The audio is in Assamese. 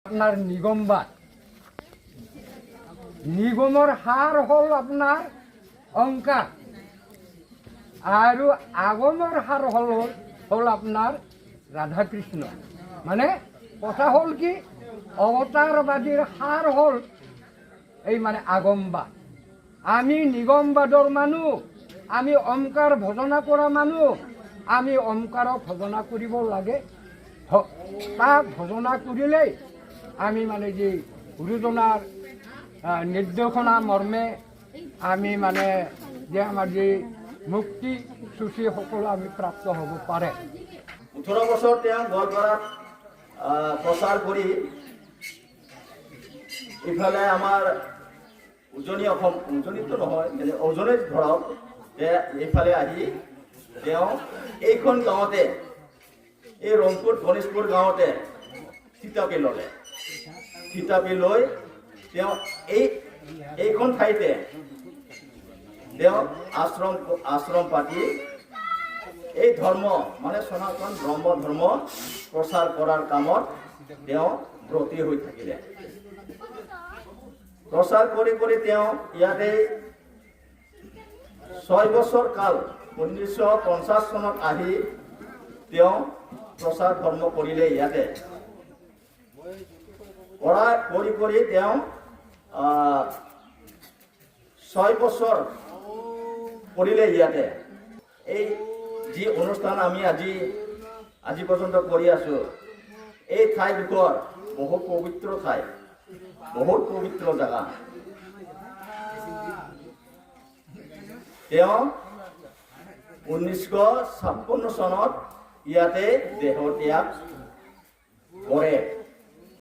আপনাৰ নিগমবাদ। নিগমৰ সাৰ হ'ল আপোনাৰ অংকাৰ আৰু আগমৰ সাৰ হ'ল আপোনাৰ ৰাধাকৃষ্ণ। মানে কথা হ'ল কি, অৱতাৰবাদীৰ সাৰ হ'ল এই মানে আগমবাদ। আমি নিগমবাদৰ মানুহ, আমি অংকাৰ ভজনা কৰা মানুহ। আমি অংকাৰক ভজনা কৰিব লাগে। তাক ভজনা কৰিলেই আমি মানে যি গুৰুজনাৰ নিৰ্দেশনা মৰ্মে আমি মানে যে আমাৰ যি মুক্তি চুচি সকলো আমি প্ৰাপ্ত হ'ব পাৰে। 18 বছৰ তেওঁ গোৱালপাৰাত প্ৰচাৰ কৰি ইফালে আমাৰ উজনি অসম, উজনিতো নহয় উজনি ধৰক, এইফালে আহি তেওঁ এইখন গাঁৱতে, এই ৰংপুৰ গণেশপুৰ গাঁৱতে থিতাপি ল'লে। থিতাপি লৈ তেওঁ এইখন ঠাইতে তেওঁ আশ্ৰম পাতি এই ধৰ্ম মানে সনাতন ব্ৰহ্ম ধৰ্ম প্ৰচাৰ কৰাৰ কামত তেওঁ ব্ৰতী হৈ থাকিলে। প্ৰচাৰ কৰি কৰি তেওঁ ইয়াতে 6 বছৰ কাল 1950 চনত আহি তেওঁ প্ৰচাৰ ধৰ্ম কৰিলে। ইয়াতে কৰি তেওঁ 6 বছৰ কৰিলে ইয়াতে। এই যি অনুষ্ঠান আমি আজি পৰ্যন্ত কৰি আছো, এই ঠাইডোখৰ বহুত পবিত্ৰ ঠাই, বহুত পবিত্ৰ জেগা। তেওঁ 1956 চনত ইয়াতে দেহত্যাগ কৰে।